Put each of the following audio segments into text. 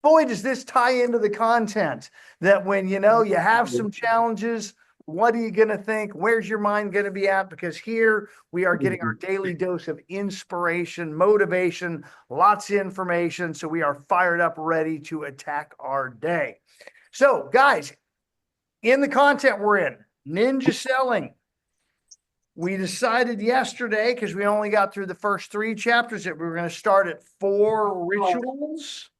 boy, does this tie into the content that when, you have some challenges, what are you going to think? Where's your mind going to be at? Because here we are getting our daily dose of inspiration, motivation, lots of information. So we are fired up, ready to attack our day. So guys, in the content we're in, ninja selling, we decided yesterday, because we only got through the first 3 chapters, that we were going to start at 4 rituals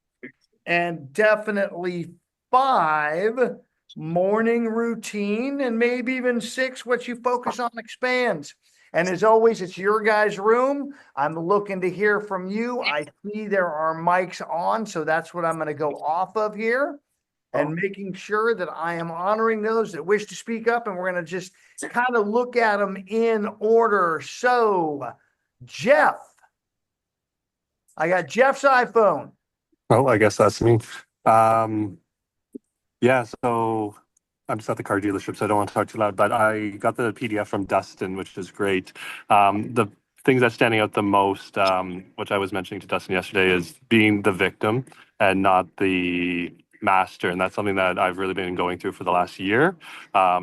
and definitely 5 morning routine, and maybe even 6 what you focus on expands. And as always, it's your guys' room. I'm looking to hear from you. I see there are mics on, so that's what I'm going to go off of here, and making sure that I am honoring those that wish to speak up. And we're going to just kind of look at them in order. So, Jeff, I got Jeff's iPhone. Oh, I guess that's me. Um, yeah, so I'm just at the car dealership, so I don't want to talk too loud, but I got the PDF from Dustin, which is great. The things that's standing out the most, which I was mentioning to Dustin yesterday, is being the victim and not the master. And that's something that I've really been going through for the last year,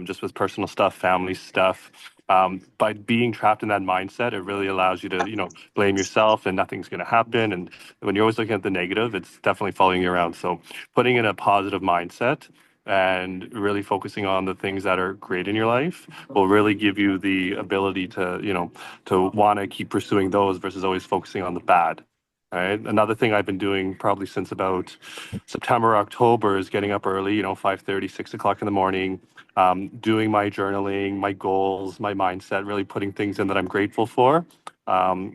just with personal stuff, family stuff. By being trapped in that mindset, it really allows you to, blame yourself and nothing's going to happen. And when you're always looking at the negative, it's definitely following you around. So putting in a positive mindset and really focusing on the things that are great in your life will really give you the ability to want to keep pursuing those versus always focusing on the bad. Right. Another thing I've been doing probably since about September, October is getting up early, 5:30, 6 o'clock in the morning, doing my journaling, my goals, my mindset, really putting things in that I'm grateful for,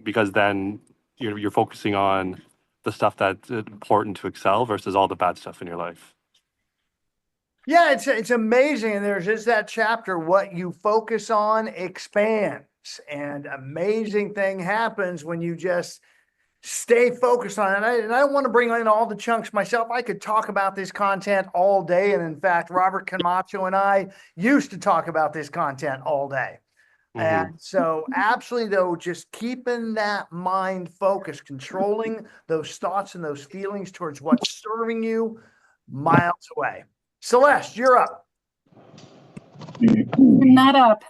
because then you're focusing on the stuff that's important to excel versus all the bad stuff in your life. Yeah, it's amazing. And there's just that chapter, what you focus on expands. And amazing thing happens when you just stay focused on it. And I don't want to bring in all the chunks myself. I could talk about this content all day. And in fact, Robert Camacho and I used to talk about this content all day. Mm-hmm. And so absolutely though, just keeping that mind focused, controlling those thoughts and those feelings towards what's serving you miles away. Celeste, you're up. I'm not up.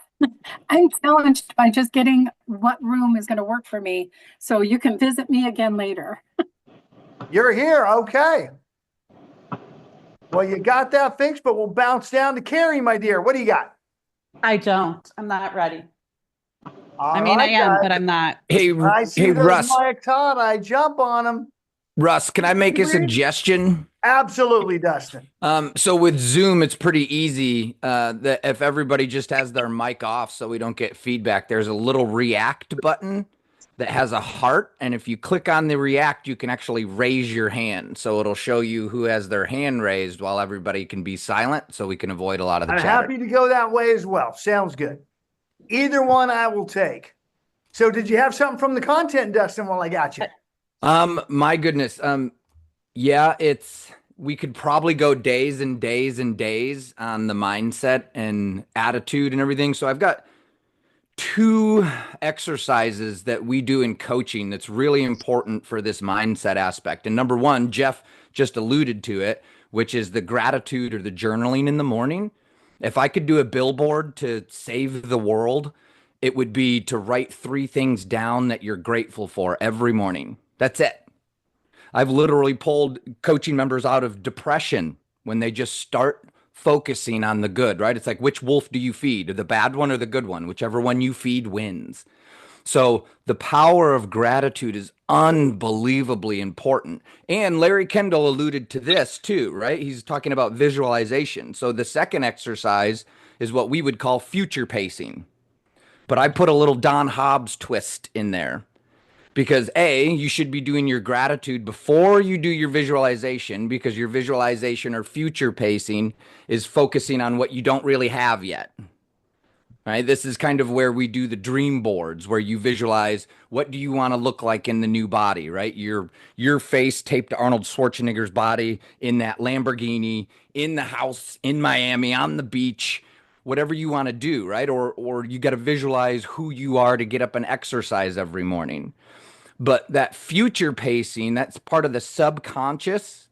I'm challenged by just getting what room is going to work for me. So you can visit me again later. You're here. Okay. Well, you got that fixed, but we'll bounce down to Carrie, my dear. What do you got? I don't. I'm not ready. All I mean, right, I am, guys. but I'm not. Hey, I see hey, those Russ. mics on. I jump on them. Russ, can I make a suggestion? Absolutely, Dustin. So with Zoom, it's pretty easy that if everybody just has their mic off so we don't get feedback, there's a little react button that has a heart. And if you click on the react, you can actually raise your hand. So it'll show you who has their hand raised while everybody can be silent so we can avoid a lot of the I'm chatter. happy to go that way as well. Sounds good. Either one I will take. So did you have something from the content, Dustin, while I got you? My goodness. Yeah, we could probably go days and days and days on the mindset and attitude and everything. So I've got 2 exercises that we do in coaching that's really important for this mindset aspect. And number 1, Jeff just alluded to it, which is the gratitude or the journaling in the morning. If I could do a billboard to save the world, it would be to write 3 things down that you're grateful for every morning. That's it. I've literally pulled coaching members out of depression when they just start focusing on the good, right? It's like, which wolf do you feed? The bad one or the good one? Whichever one you feed wins. So the power of gratitude is unbelievably important. And Larry Kendall alluded to this too, right? He's talking about visualization. So the second exercise is what we would call future pacing. But I put a little Don Hobbs twist in there. Because you should be doing your gratitude before you do your visualization, because your visualization or future pacing is focusing on what you don't really have yet. Right? This is kind of where we do the dream boards, where you visualize what do you want to look like in the new body, right? Your face taped to Arnold Schwarzenegger's body in that Lamborghini, in the house in Miami, on the beach, whatever you want to do, right? Or you got to visualize who you are to get up and exercise every morning. But that future pacing, that's part of the subconscious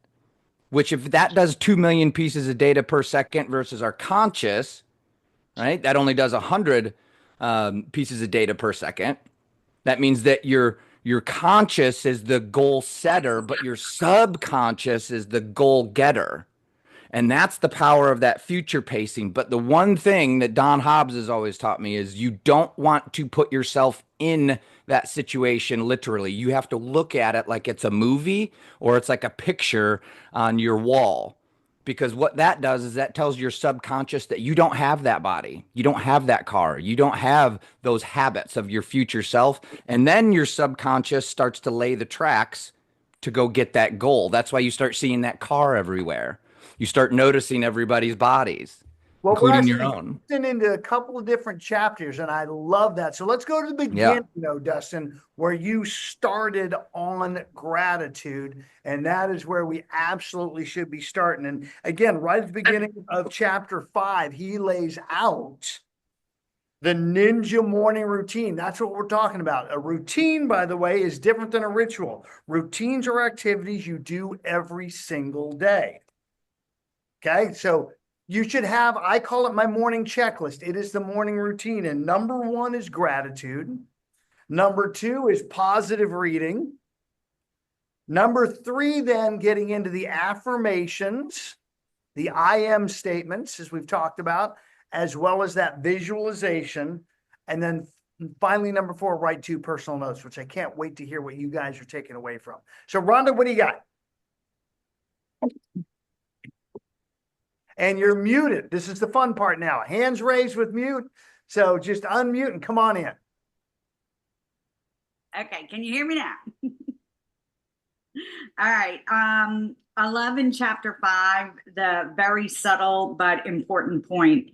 which if that does 2 million pieces of data per second versus our conscious, right, that only does 100 pieces of data per second. That means that your conscious is the goal setter, but your subconscious is the goal getter. And that's the power of that future pacing. But the one thing that Don Hobbs has always taught me is you don't want to put yourself in that situation literally. You have to look at it like it's a movie or it's like a picture on your wall. Because what that does is that tells your subconscious that you don't have that body. You don't have that car. You don't have those habits of your future self. And then your subconscious starts to lay the tracks to go get that goal. That's why you start seeing that car everywhere. You start noticing everybody's bodies, Well, we're including your actually own. into a couple of different chapters, and I love that. So let's go to the beginning, though, Dustin, where you started on gratitude, and that is where we absolutely should be starting. And again, right at the beginning of chapter 5, he lays out the ninja morning routine. That's what we're talking about. A routine, by the way, is different than a ritual. Routines are activities you do every single day. Okay, so you should have, I call it my morning checklist. It is the morning routine. And number 1 is gratitude. Number 2 is positive reading. Number 3, then getting into the affirmations, the I am statements, as we've talked about, as well as that visualization. And then finally, number 4, write 2 personal notes, which I can't wait to hear what you guys are taking away from. So Rhonda, what do you got? And you're muted. This is the fun part now. Hands raised with mute. So just unmute and come on in. Okay, can you hear me now? All right. I love in chapter 5 the very subtle but important point.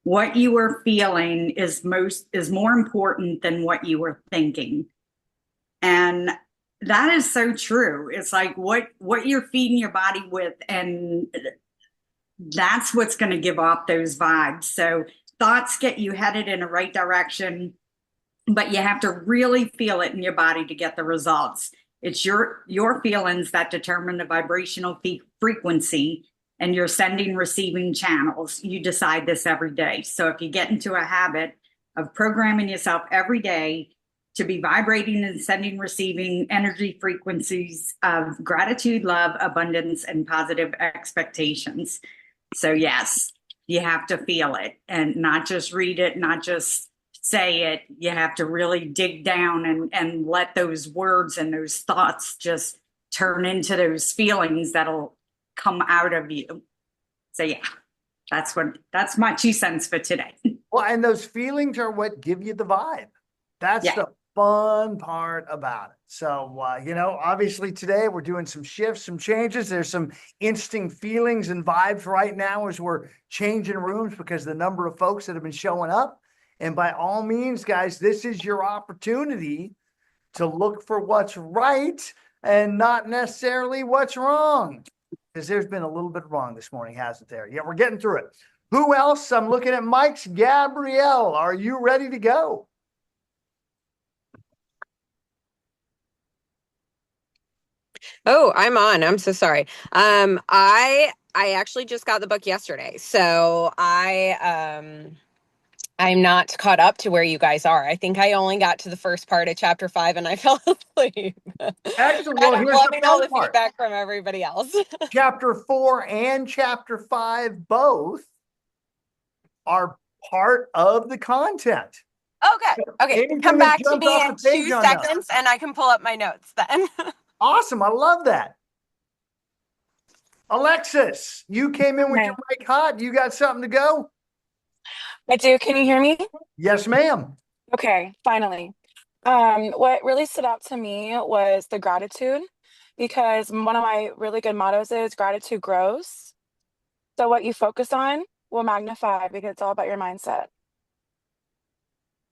What you were feeling is more important than what you were thinking. And that is so true. It's like what you're feeding your body with, and that's what's going to give off those vibes. So thoughts get you headed in the right direction, but you have to really feel it in your body to get the results. It's your feelings that determine the vibrational frequency and your sending receiving channels. You decide this every day. So if you get into a habit of programming yourself every day to be vibrating and sending receiving energy frequencies of gratitude, love, abundance, and positive expectations. So yes, you have to feel it and not just read it, not just say it. You have to really dig down and let those words and those thoughts just turn into those feelings that'll come out of you. So yeah, that's my 2 cents for today. Well, and those feelings are what give you the vibe. That's the fun part about it. So, obviously today we're doing some shifts, some changes. There's some interesting feelings and vibes right now as we're changing rooms because of the number of folks that have been showing up. And by all means, guys, this is your opportunity to look for what's right and not necessarily what's wrong. Because there's been a little bit wrong this morning, hasn't there? Yeah, we're getting through it. Who else? I'm looking at Mike's. Gabrielle, are you ready to go? Oh, I'm on. I'm so sorry. I actually just got the book yesterday, so I'm not caught up to where you guys are. I think I only got to the first part of chapter 5 and I fell asleep. Excellent. Well, here's loving the all fun the part. feedback from everybody else. Chapter 4 and chapter 5 both are part of the content. Okay. Anything Come that back to jumps me off in the page 2 on that? seconds and I can pull up my notes then. Awesome. I love that. Alexis, you came in with Okay. your mic hot. You got something to go? I do. Can you hear me? Yes, ma'am. Okay, finally. What really stood out to me was the gratitude, because one of my really good mottos is gratitude grows. So what you focus on will magnify, because it's all about your mindset.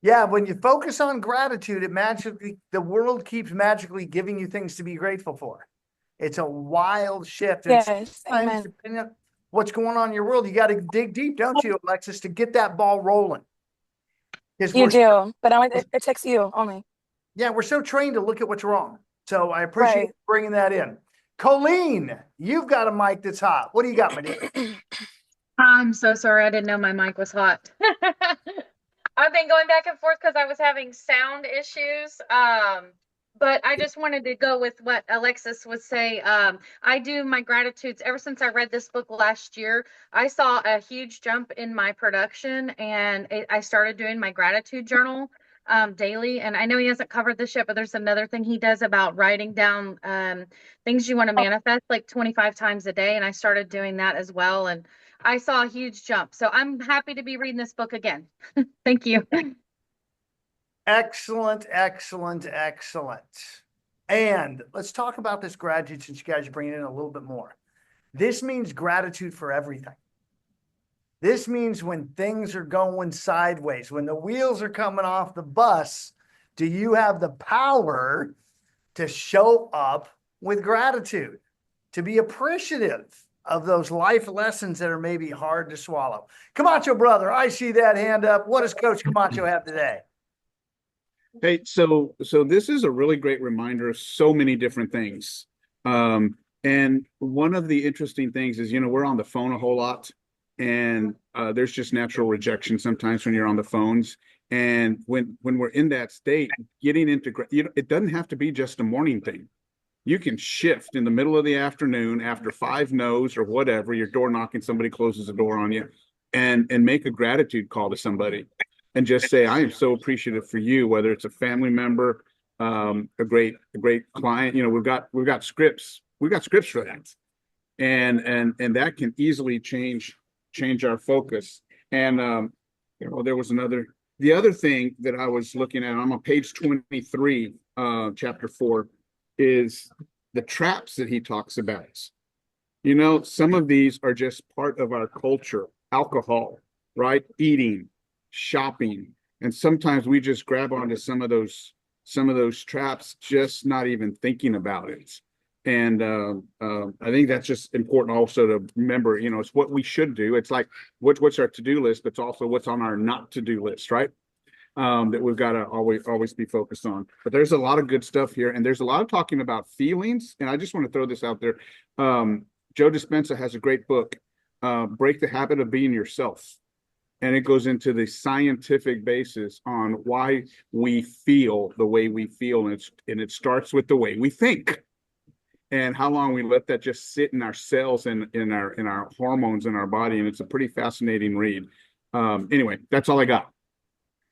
Yeah, when you focus on gratitude, the world keeps magically giving you things to be grateful for. It's a wild shift. And Yes, amen. depending on what's going on in your world, you got to dig deep, don't you, Alexis, to get that ball rolling. You do, but it takes you only. Yeah, we're so trained to look at what's wrong. So I appreciate Right. bringing that in. Colleen, you've got a mic that's hot. What do you got, my dear? I'm so sorry. I didn't know my mic was hot. I've been going back and forth because I was having sound issues. But I just wanted to go with what Alexis would say. I do my gratitudes ever since I read this book last year. I saw a huge jump in my production, and I started doing my gratitude journal daily. And I know he hasn't covered this yet, but there's another thing he does about writing down things you want to manifest like 25 times a day. And I started doing that as well. And I saw a huge jump. So I'm happy to be reading this book again. Thank you. Excellent, excellent, excellent. And let's talk about this gratitude since you guys are bringing in a little bit more. This means gratitude for everything. This means when things are going sideways, when the wheels are coming off the bus, do you have the power to show up with gratitude, to be appreciative of those life lessons that are maybe hard to swallow? Camacho brother, I see that hand up. What does Coach Camacho have today? Hey, so this is a really great reminder of so many different things. And one of the interesting things is, we're on the phone a whole lot, and there's just natural rejection sometimes when you're on the phones. And when we're in that state, getting into, it doesn't have to be just a morning thing. You can shift in the middle of the afternoon after 5 no's or whatever, you're door knocking, somebody closes the door on you, and make a gratitude call to somebody. And just say, I am so appreciative for you, whether it's a family member, a great client. We've got scripts. We've got scripts for that. And that can easily change our focus. And there was the other thing that I was looking at, I'm on page 23, chapter 4, is the traps that he talks about. Some of these are just part of our culture. Alcohol, right? Eating, shopping, and sometimes we just grab onto some of those traps, just not even thinking about it. And I think that's just important also to remember. It's what we should do. It's like what's our to-do list, but it's also what's on our not to-do list, right? That we've got to always be focused on. But there's a lot of good stuff here, and there's a lot of talking about feelings. And I just want to throw this out there. Joe Dispenza has a great book, Break the Habit of Being Yourself. And it goes into the scientific basis on why we feel the way we feel. And it starts with the way we think and how long we let that just sit in our cells and in our hormones in our body. And it's a pretty fascinating read. Anyway, that's all I got.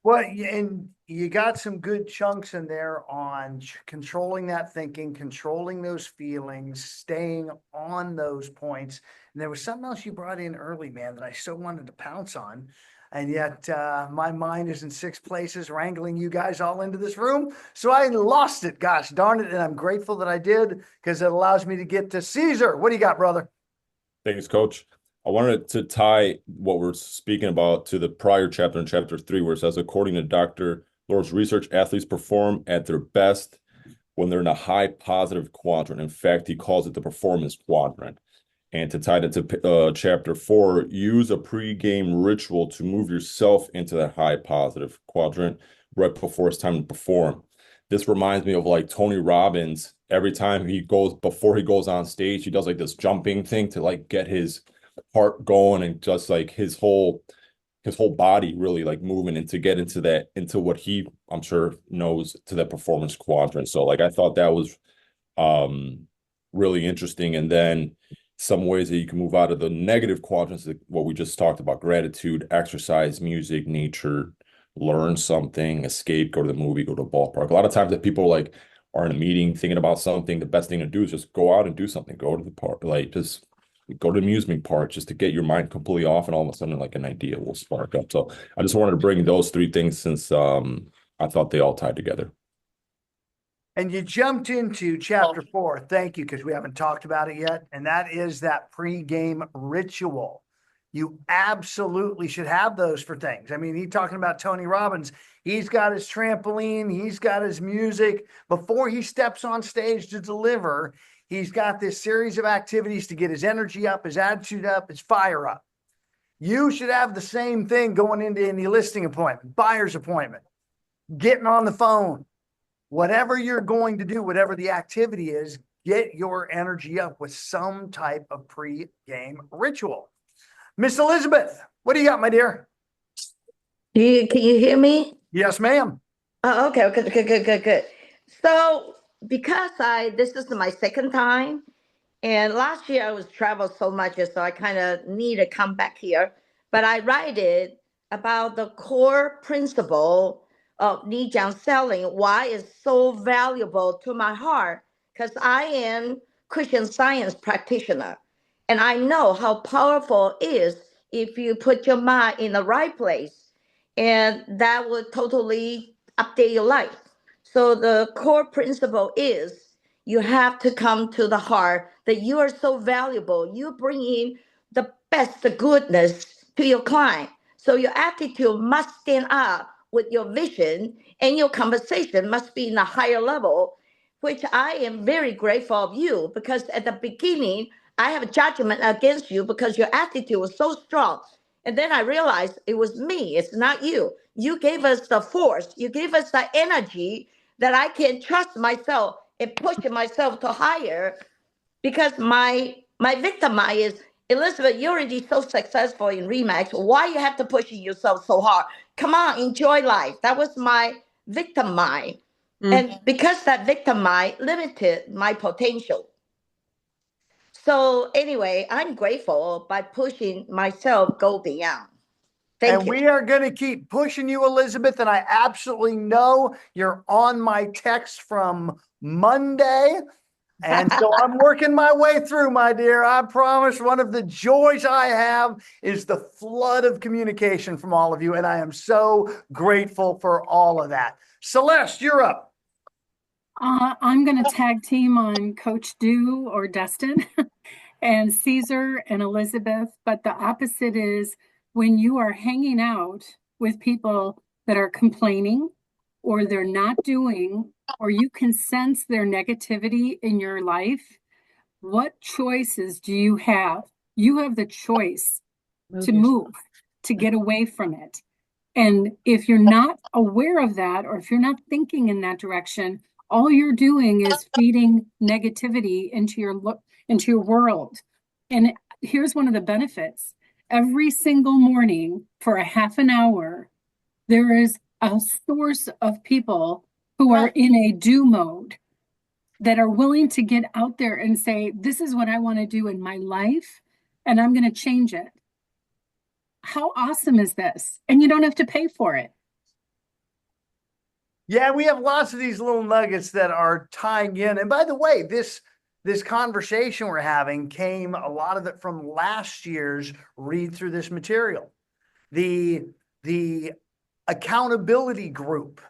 Well, and you got some good chunks in there on controlling that thinking, controlling those feelings, staying on those points. And there was something else you brought in early, man, that I so wanted to pounce on. And yet my mind is in 6 places, wrangling you guys all into this room. So I lost it. Gosh darn it. And I'm grateful that I did, because it allows me to get to Caesar. What do you got, brother? Thanks, Coach. I wanted to tie what we're speaking about to the prior chapter in chapter 3, where it says, according to Dr. Lord's research, athletes perform at their best when they're in a high positive quadrant. In fact, he calls it the performance quadrant. And to tie that to chapter 4, use a pre-game ritual to move yourself into that high positive quadrant right before it's time to perform. This reminds me of like Tony Robbins. Every time before he goes on stage, he does like this jumping thing to like get his heart going, and just like his whole body really like moving, and to get into what he, I'm sure, knows, to that performance quadrant. So like I thought that was really interesting. And then some ways that you can move out of the negative quadrants, like what we just talked about: gratitude, exercise, music, nature, learn something, escape, go to the movie, go to a ballpark. A lot of times that people like are in a meeting thinking about something, the best thing to do is just go out and do something, go to the park, like just go to the amusement park, just to get your mind completely off, and all of a sudden like an idea will spark up. So I just wanted to bring those 3 things, since I thought they all tied together. And you jumped into chapter 4. Thank you, because we haven't talked about it yet. And that is that pre-game ritual. You absolutely should have those for things. I mean, he's talking about Tony Robbins. He's got his trampoline. He's got his music. Before he steps on stage to deliver, he's got this series of activities to get his energy up, his attitude up, his fire up. You should have the same thing going into any listing appointment, buyer's appointment, getting on the phone. Whatever you're going to do, whatever the activity is, get your energy up with some type of pre-game ritual. Miss Elizabeth, what do you got, my dear? Can you hear me? Yes, ma'am. Oh, okay, good. So because this is my second time, and last year I was traveled so much, so I kind of need to come back here. But I write it about the core principle of Nijiang selling, why it's so valuable to my heart, because I am Christian Science practitioner, and I know how powerful it is if you put your mind in the right place, and that would totally update your life. So the core principle is you have to come to the heart that you are so valuable. You bring in the best, the goodness to your client. So your attitude must stand up with your vision, and your conversation must be in a higher level, which I am very grateful of you, because at the beginning, I have a judgment against you because your attitude was so strong. And then I realized it was me, it's not you. You gave us the force, you gave us the energy that I can trust myself and push myself to higher, because my victim is, Elizabeth, you're already so successful in Remax. Why you have to push yourself so hard? Come on, enjoy life. That was my victim mind. And because that victim mind limited my potential. So anyway, I'm grateful by pushing myself go beyond. Thank And you. we are going to keep pushing you, Elizabeth. And I absolutely know you're on my text from Monday. And so I'm working my way through, my dear. I promise one of the joys I have is the flood of communication from all of you. And I am so grateful for all of that. Celeste, you're up. I'm going to tag team on Coach Do or Dustin and Caesar and Elizabeth. But the opposite is when you are hanging out with people that are complaining or they're not doing, or you can sense their negativity in your life, what choices do you have? You have the choice to move, to get away from it. And if you're not aware of that, or if you're not thinking in that direction, all you're doing is feeding negativity into your world. And here's one of the benefits. Every single morning for a half an hour, there is a source of people who are in a do mode that are willing to get out there and say, this is what I want to do in my life, and I'm going to change it. How awesome is this? And you don't have to pay for it. Yeah, we have lots of these little nuggets that are tying in. And by the way, this conversation we're having came, a lot of it, from last year's read through this material. The accountability group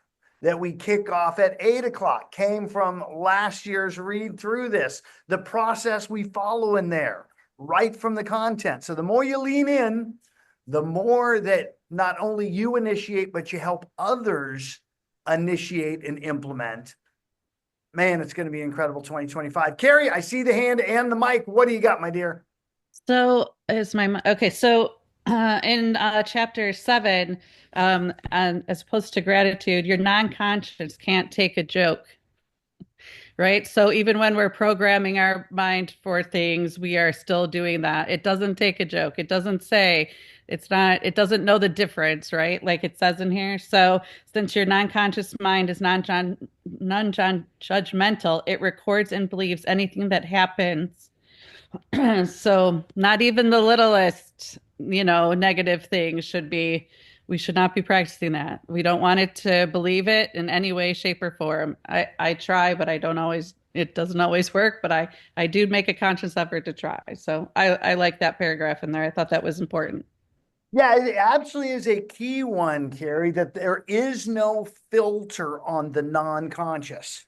that we kick off at 8 o'clock came from last year's read through this. The process we follow in there, right from the content. So the more you lean in, the more that not only you initiate, but you help others initiate and implement. Man, it's going to be incredible 2025. Carrie, I see the hand and the mic. What do you got, my dear? So is my okay. So in chapter 7, and as opposed to gratitude, your non-conscious can't take a joke. Right. So even when we're programming our mind for things, we are still doing that. It doesn't take a joke. It doesn't say, it doesn't know the difference, right? Like it says in here. So since your non-conscious mind is non-judgmental, it records and believes anything that happens. So not even the littlest, negative things we should not be practicing that. We don't want it to believe it in any way, shape, or form. I try, but it doesn't always work, but I do make a conscious effort to try. So I like that paragraph in there. I thought that was important. Yeah, it absolutely is a key one, Carrie, that there is no filter on the non-conscious.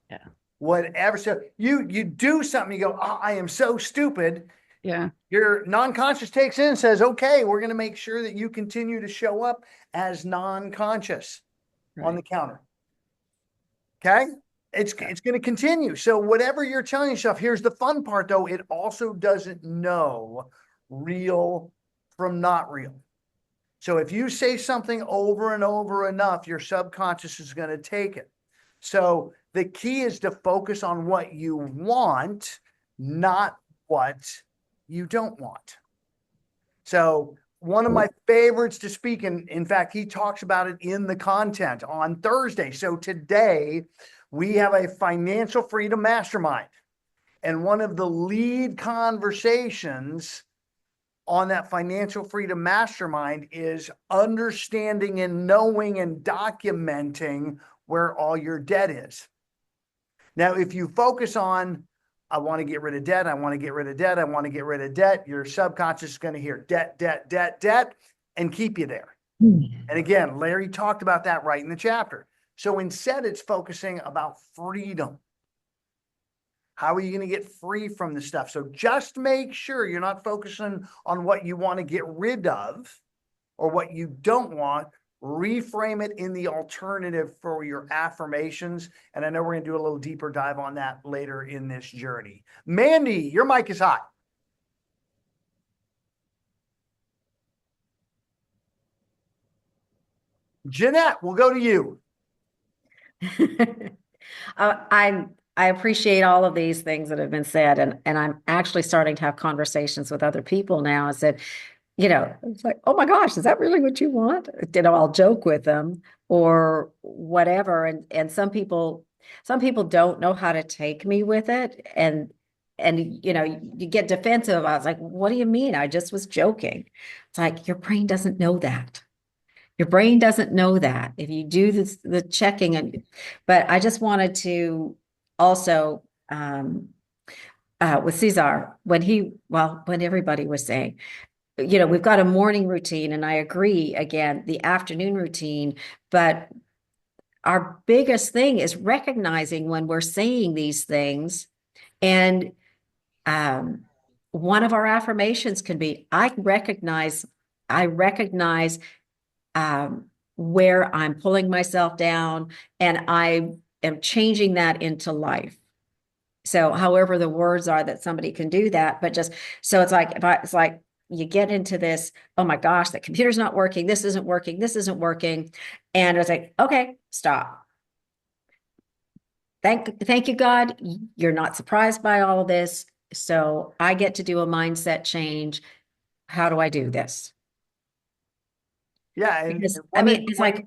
Yeah. Whatever. So you do something, you go, oh, I am so stupid. Yeah. Your non-conscious takes in and says, okay, we're going to make sure that you continue to show up as non-conscious on the counter. Okay. It's going to continue. So whatever you're telling yourself, here's the fun part though. It also doesn't know real from not real. So if you say something over and over enough, your subconscious is going to take it. So the key is to focus on what you want, not what you don't want. So one of my favorites to speak, and in fact, he talks about it in the content on Thursday. So today we have a financial freedom mastermind. And one of the lead conversations on that financial freedom mastermind is understanding and knowing and documenting where all your debt is. Now, if you focus on, I want to get rid of debt, I want to get rid of debt, I want to get rid of debt, your subconscious is going to hear debt, debt, debt, debt, and keep you there. And again, Larry talked about that right in the chapter. So instead, it's focusing about freedom. How are you going to get free from the stuff? So just make sure you're not focusing on what you want to get rid of or what you don't want. Reframe it in the alternative for your affirmations. And I know we're going to do a little deeper dive on that later in this journey. Mandy, your mic is hot. Jeanette, we'll go to you. I appreciate all of these things that have been said, and I'm actually starting to have conversations with other people now. I said, it's like, oh my gosh, is that really what you want? I'll joke with them or whatever. And some people don't know how to take me with it. And you get defensive. I was like, what do you mean? I just was joking. It's like, your brain doesn't know that. Your brain doesn't know that. If you do this, the checking, but I just wanted to also, with Cesar, when everybody was saying, we've got a morning routine, and I agree, again, the afternoon routine, but our biggest thing is recognizing when we're saying these things. And one of our affirmations can be, I recognize where I'm pulling myself down, and I am changing that into life. So however the words are that somebody can do that, but just, so it's like you get into this, oh my gosh, the computer's not working, this isn't working, this isn't working. And it's like, okay, stop. Thank you, God. You're not surprised by all of this. So I get to do a mindset change. How do I do this? Yeah. Because, it's like,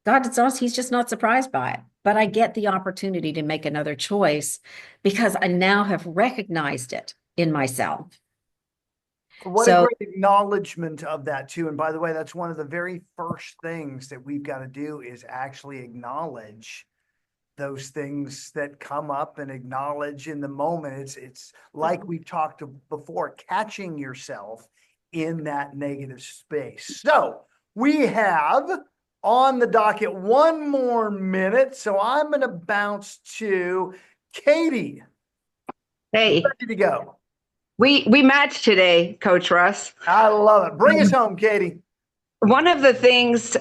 God, it's us. He's just not surprised by it. But I get the opportunity to make another choice because I now have recognized it in myself. What a great acknowledgement of that too. And by the way, that's one of the very first things that we've got to do is actually acknowledge those things that come up and acknowledge in the moment. It's like we've talked before, catching yourself in that negative space. So we have on the docket 1 more minute. So I'm going to bounce to Katie. Hey, ready to go. We matched today, Coach Russ. I love it. Bring us home, Katie. One of the things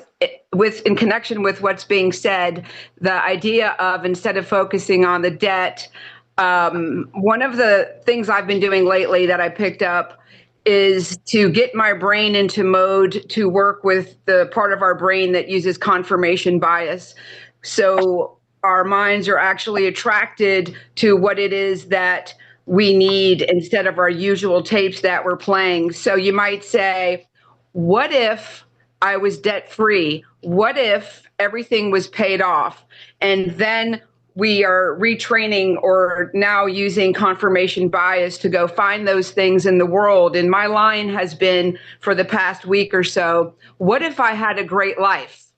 in connection with what's being said, the idea of instead of focusing on the debt, one of the things I've been doing lately that I picked up is to get my brain into mode to work with the part of our brain that uses confirmation bias. So our minds are actually attracted to what it is that we need instead of our usual tapes that we're playing. So you might say, what if I was debt free? What if everything was paid off? And then we are retraining or now using confirmation bias to go find those things in the world. And my line has been for the past week or so, what if I had a great life?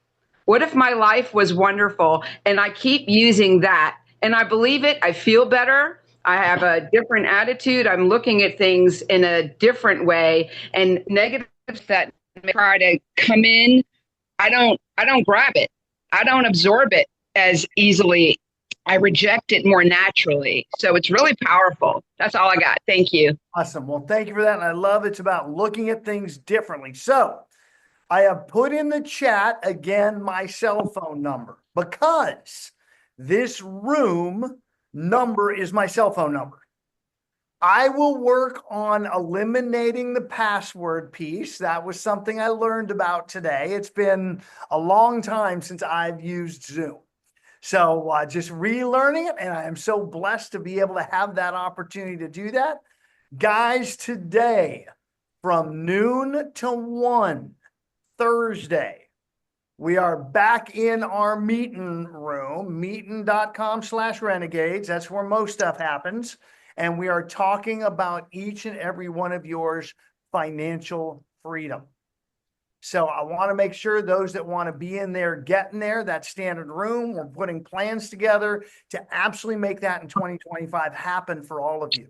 What if my life was wonderful? And I keep using that. And I believe it. I feel better. I have a different attitude. I'm looking at things in a different way. And negatives that try to come in, I don't grab it. I don't absorb it as easily. I reject it more naturally. So it's really powerful. That's all I got. Thank you. Awesome. Well, thank you for that. And I love it's about looking at things differently. So I have put in the chat again my cell phone number because this room number is my cell phone number. I will work on eliminating the password piece. That was something I learned about today. It's been a long time since I've used Zoom. So just relearning it. And I am so blessed to be able to have that opportunity to do that. Guys, today from noon to 1, Thursday, we are back in our meeting room, meeting.com/renegades. That's where most stuff happens. And we are talking about each and every one of yours financial freedom. So I want to make sure those that want to be in there, get in there, that standard room. We're putting plans together to absolutely make that in 2025 happen for all of you.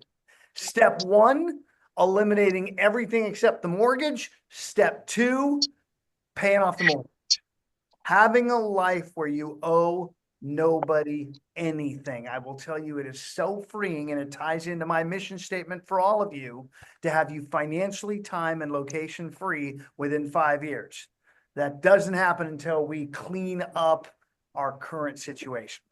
Step 1, eliminating everything except the mortgage. Step 2, paying off the mortgage. Having a life where you owe nobody anything. I will tell you, it is so freeing, and it ties into my mission statement for all of you to have you financially, time, and location free within 5 years. That doesn't happen until we clean up our current situation.